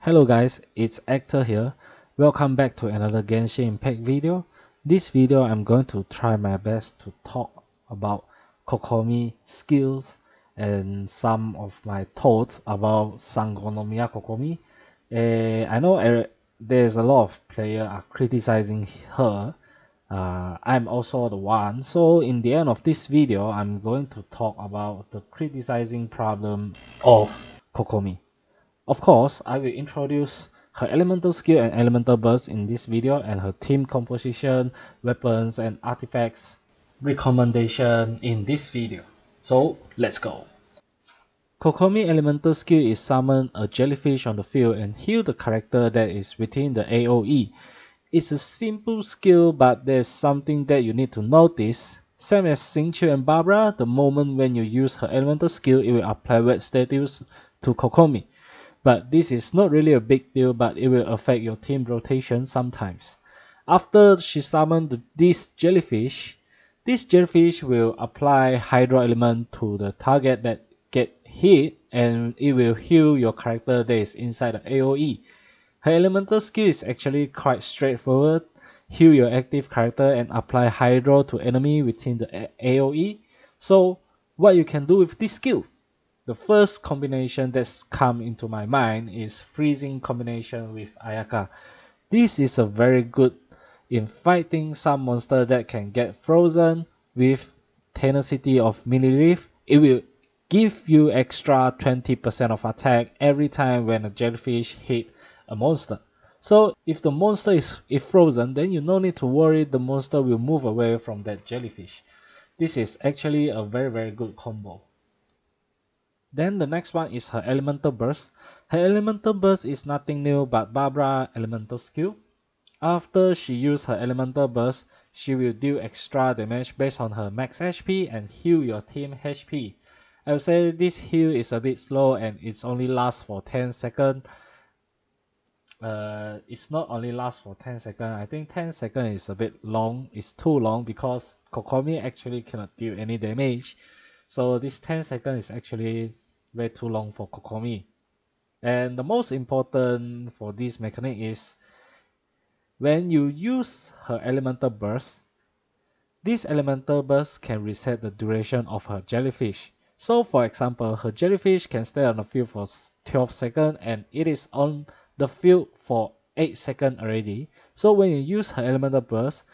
Hello guys, it's Actor here. Welcome back to another Genshin Impact video. This video I'm going to try my best to talk about Kokomi skills and some of my thoughts about Sangonomiya Kokomi. I know there's a lot of players are criticizing her. I'm also the one. So in the end of this video, I'm going to talk about the criticizing problem of Kokomi. Of course, I will introduce her elemental skill and elemental burst in this video and her team composition, weapons and artifacts recommendation in this video. So let's go. Kokomi elemental skill is summon a jellyfish on the field and heal the character that is within the AoE. It's a simple skill, but there's something that you need to notice. Same as Xingqiu and Barbara, the moment when you use her elemental skill, it will apply wet status to Kokomi. But this is not really a big deal, but it will affect your team rotation sometimes. After she summoned this jellyfish will apply Hydro Element to the target that get hit and it will heal your character that is inside the AoE. Her elemental skill is actually quite straightforward. Heal your active character and apply Hydro to enemy within the AoE. So what you can do with this skill? The first combination that's come into my mind is freezing combination with Ayaka. This is a very good in fighting some monster that can get frozen with tenacity of Millilift. It will give you extra 20% of attack every time when a jellyfish hit a monster. So if the monster is frozen, then you no need to worry, the monster will move away from that jellyfish. This is actually a very good combo. Then the next one is her elemental burst. Her elemental burst is nothing new but Barbara elemental skill. After she uses her elemental burst, she will deal extra damage based on her max HP and heal your team HP. I would say this heal is a bit slow and it's only lasts for 10 seconds. It's not only lasts for 10 seconds. I think 10 seconds is a bit long. It's too long because Kokomi actually cannot deal any damage. So this 10 seconds is actually way too long for Kokomi. And the most important for this mechanic is when you use her elemental burst, this elemental burst can reset the duration of her jellyfish. So for example, her jellyfish can stay on the field for 12 seconds and it is on the field for 8 seconds already. So when you use her elemental burst,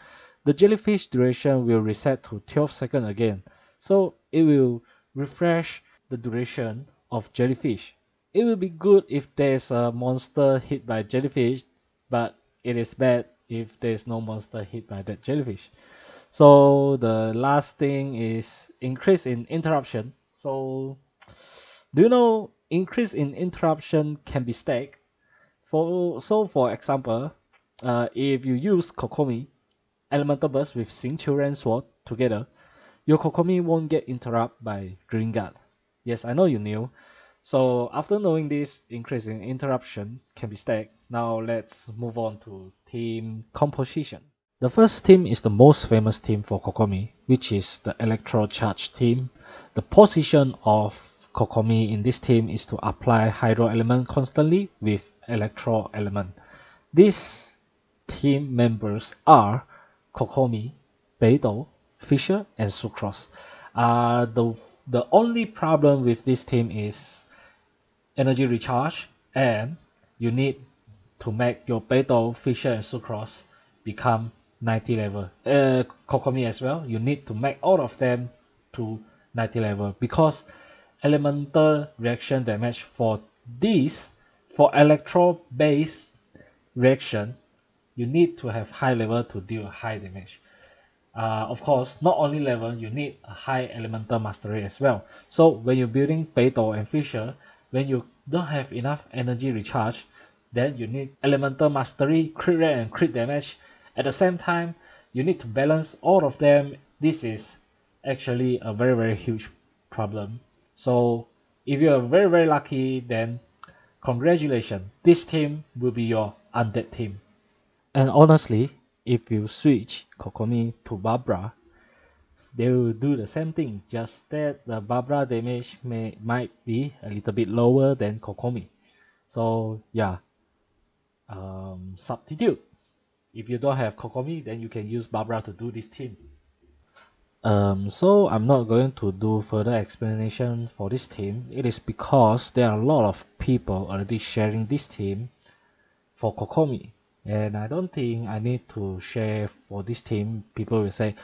the jellyfish duration will reset to 12 seconds again. So it will refresh the duration of jellyfish. It will be good if there's a monster hit by jellyfish, but it is bad if there's no monster hit by that jellyfish. So the last thing is increase in interruption. So do you know increase in interruption can be stacked? For example, if you use Kokomi elemental burst with Xingqiu sword together, your Kokomi won't get interrupted by Green Guard. Yes, I know you knew. So after knowing this, increase in interruption can be stacked. Now let's move on to team composition. The first team is the most famous team for Kokomi, which is the Electro Charge team. The position of Kokomi in this team is to apply Hydro Element constantly with Electro Element. These team members are Kokomi, Beidou, Fisher, and Sucrose. The only problem with this team is energy recharge, and you need to make your Beidou, Fisher, and Sucrose become 90 level. Kokomi as well, you need to make all of them to 90 level because elemental reaction damage for this, for electro based reaction, you need to have high level to deal high damage. Of course, not only level, you need a high elemental mastery as well. So when you're building Beidou and Fisher, when you don't have enough energy recharge, then you need elemental mastery, crit rate and crit damage. At the same time, you need to balance all of them. This is actually a very huge problem. So if you are very lucky, then congratulations, this team will be your undead team. And honestly, if you switch Kokomi to Barbara, they will do the same thing, just that the Barbara damage might be a little bit lower than Kokomi. So yeah, substitute. If you don't have Kokomi, then you can use Barbara to do this team. So I'm not going to do further explanation for this team. It is because there are a lot of people already sharing this team for Kokomi. And I don't think I need to share for this team. People will say,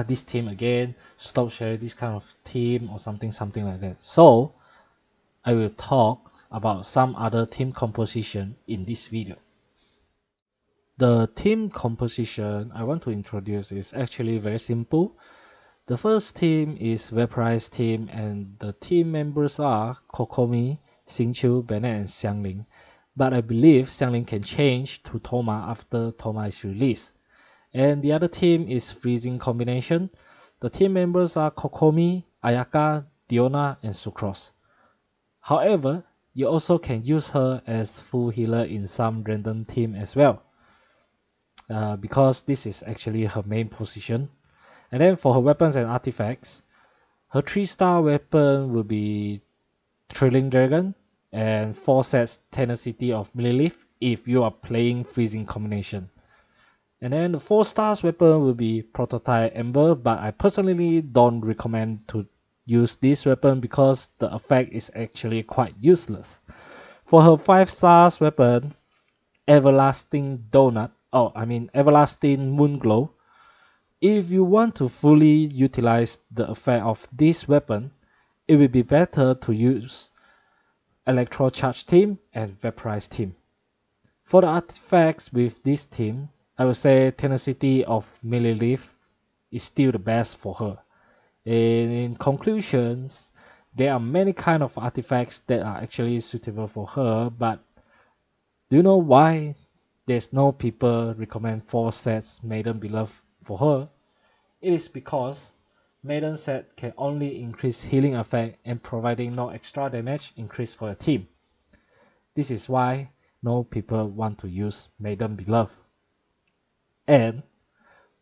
this team again, stop sharing this kind of team or something like that. So I will talk about some other team composition in this video. The team composition I want to introduce is actually very simple. The first team is Vaporized team, and the team members are Kokomi, Xingqiu, Bennett, and Xiangling. But I believe Xiangling can change to Thoma after Thoma is released. And the other team is Freezing Combination. The team members are Kokomi, Ayaka, Diona, and Sucrose. However, you also can use her as full healer in some random team as well, because this is actually her main position. And then for her weapons and artifacts, her 3-star weapon will be Thrilling Dragon and 4 sets Tenacity of Millilith if you are playing Freezing Combination. And then the 4 stars weapon will be Prototype Ember, but I personally don't recommend to use this weapon because the effect is actually quite useless. For her 5 stars weapon, Everlasting Moonglow. If you want to fully utilize the effect of this weapon, it will be better to use Electro Charge team and Vaporize team. For the artifacts with this team, I would say Tenacity of Millilith is still the best for her. And in conclusions, there are many kind of artifacts that are actually suitable for her, but do you know why there's no people recommend 4 sets Maiden Beloved for her? It is because Maiden set can only increase healing effect and providing no extra damage increase for your team. This is why no people want to use Maiden Beloved. And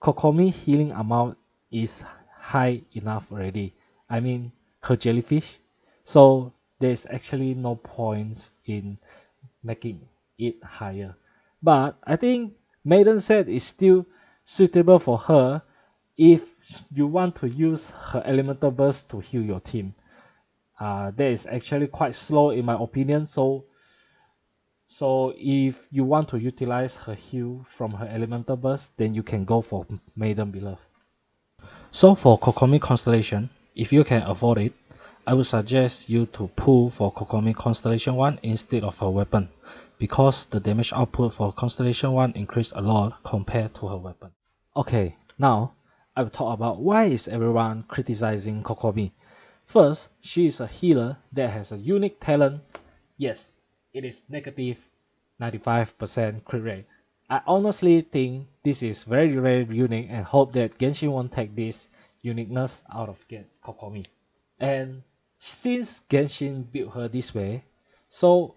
Kokomi healing amount is high enough already. I mean her jellyfish. So there's actually no point in making it higher. But I think Maiden set is still suitable for her if you want to use her elemental burst to heal your team. That is actually quite slow in my opinion, so if you want to utilize her heal from her elemental burst, then you can go for Maiden Beloved. So for Kokomi Constellation, if you can afford it, I would suggest you to pull for Kokomi Constellation 1 instead of her weapon, because the damage output for Constellation 1 increased a lot compared to her weapon. Okay, now I will talk about why is everyone criticizing Kokomi. First, she is a healer that has a unique talent. Yes, it is negative 95% crit rate. I honestly think this is very unique and hope that Genshin won't take this uniqueness out of Kokomi. And since Genshin built her this way, so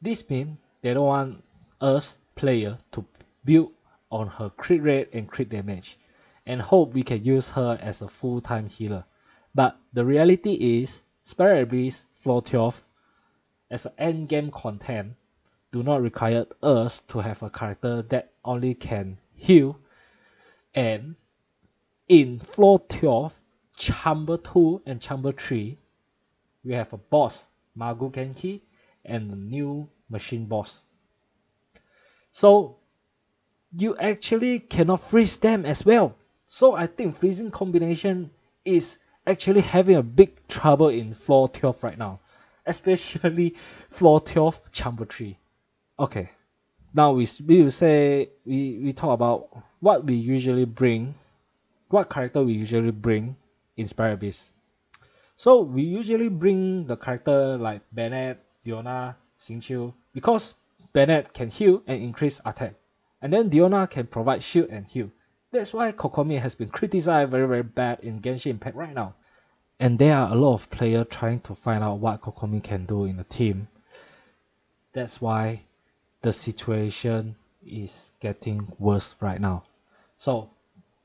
this means they don't want us player to build on her crit rate and crit damage, and hope we can use her as a full-time healer. But the reality is, Spirit Abyss Floor 12 as an endgame content do not require us to have a character that only can heal. And in Floor 12, Chamber 2 and Chamber 3, we have a boss, Magu Genki, and a new machine boss. So you actually cannot freeze them as well. So I think freezing combination is actually having a big trouble in Floor 12 right now, especially Floor 12 Chamber 3. Okay, now we will say we talk about what character we usually bring in Spirit Abyss. So we usually bring the character like Bennett, Diona, Xingqiu, because Bennett can heal and increase attack, and then Diona can provide shield and heal. That's why Kokomi has been criticized very bad in Genshin Impact right now. And there are a lot of players trying to find out what Kokomi can do in the team. That's why the situation is getting worse right now. So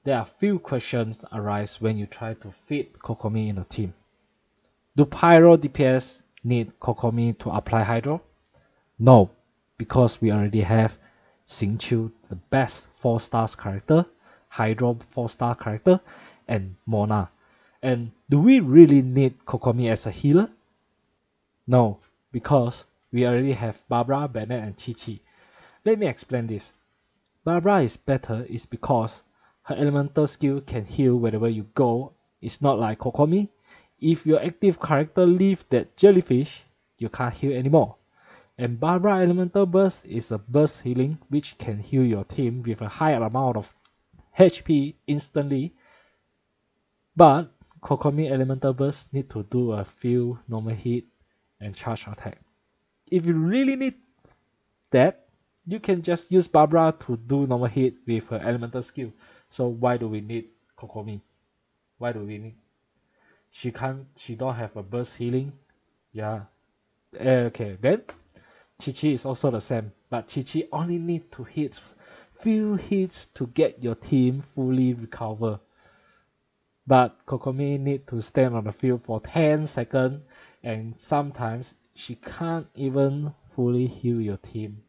there are few questions arise when you try to fit Kokomi in a team. Do Pyro DPS need Kokomi to apply Hydro? No. because we already have Xingqiu, the best 4-star character, Hydro 4-star character, and Mona. And do we really need Kokomi as a healer? No, because we already have Barbara, Bennett, and Qiqi. Let me explain this. Barbara is better is because her elemental skill can heal wherever you go. It's not like Kokomi. If your active character leave that jellyfish, you can't heal anymore. And Barbara Elemental Burst is a burst healing which can heal your team with a high amount of HP instantly. But Kokomi Elemental Burst need to do a few normal hit and charge attack. If you really need that, you can just use Barbara to do normal hit with her elemental skill. So why do we need Kokomi? Why do we need? She don't have a burst healing. Yeah. Okay, then Qiqi is also the same, but Qiqi only need to hit few hits to get your team fully recover. But Kokomi need to stand on the field for 10 seconds, and sometimes she can't even fully heal your team.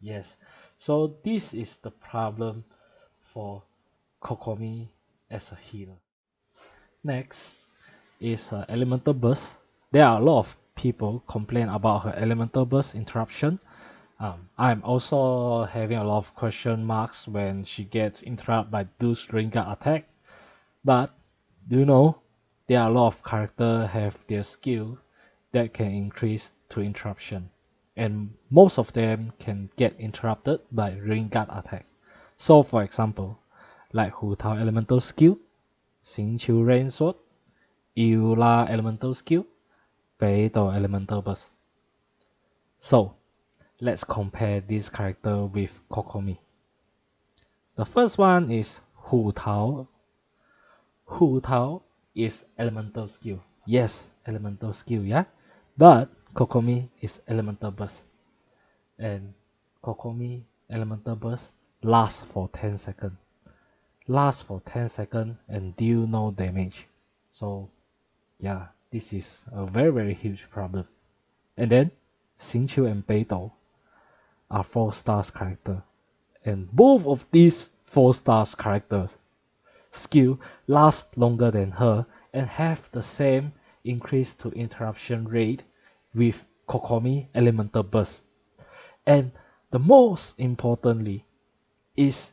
Yes, so this is the problem for Kokomi as a healer. Next is her elemental burst. There are a lot of people complain about her elemental burst interruption. I'm also having a lot of question marks when she gets interrupted by those Ringa attack. But do you know there are a lot of characters have their skill that can increase to interruption, and most of them can get interrupted by Ring Guard attack. So for example, like Hu Tao elemental skill, Xingqiu Rain Sword, Eula elemental skill, Beidou elemental burst. So let's compare this character with Kokomi. The first one is Hu Tao. Hu Tao is elemental skill. Yes, elemental skill, yeah. But Kokomi is elemental burst. And Kokomi elemental burst lasts for 10 seconds. Lasts for 10 seconds and deal no damage. So yeah, this is a very huge problem. And then Xingqiu and Beidou are 4 stars character. And both of these 4 stars characters skill last longer than her and have the same increase to interruption rate with Kokomi elemental burst. And the most importantly is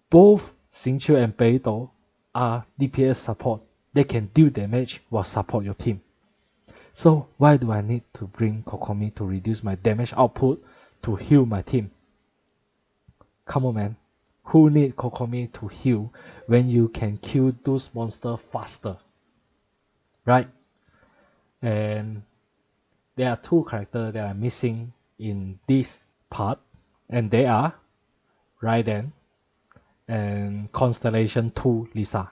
both Xingqiu and Beidou are DPS support. They can deal damage while support your team. So why do I need to bring Kokomi to reduce my damage output to heal my team? Come on, man. Who need Kokomi to heal when you can kill those monsters faster? Right? And there are 2 characters that are missing in this part, and they are Raiden and Constellation 2 Lisa.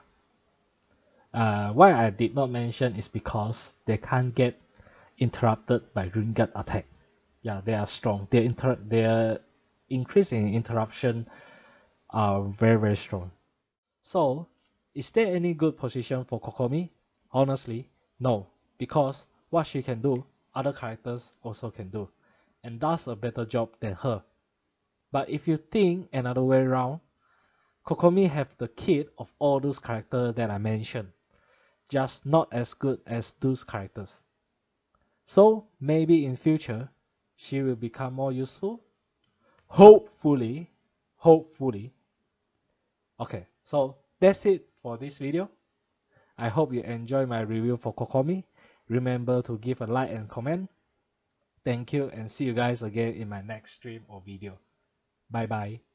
Why I did not mention is because they can't get interrupted by Ringard attack. Yeah, they are strong. Their increase in interruption are very strong. So, is there any good position for Kokomi? Honestly, no, because what she can do, other characters also can do, and does a better job than her. But if you think another way around, Kokomi have the kit of all those characters that I mentioned, just not as good as those characters. So maybe in future, she will become more useful. Hopefully. Okay, so that's it for this video. I hope you enjoy my review for Kokomi. Remember to give a like and comment. Thank you and see you guys again in my next stream or video. Bye bye.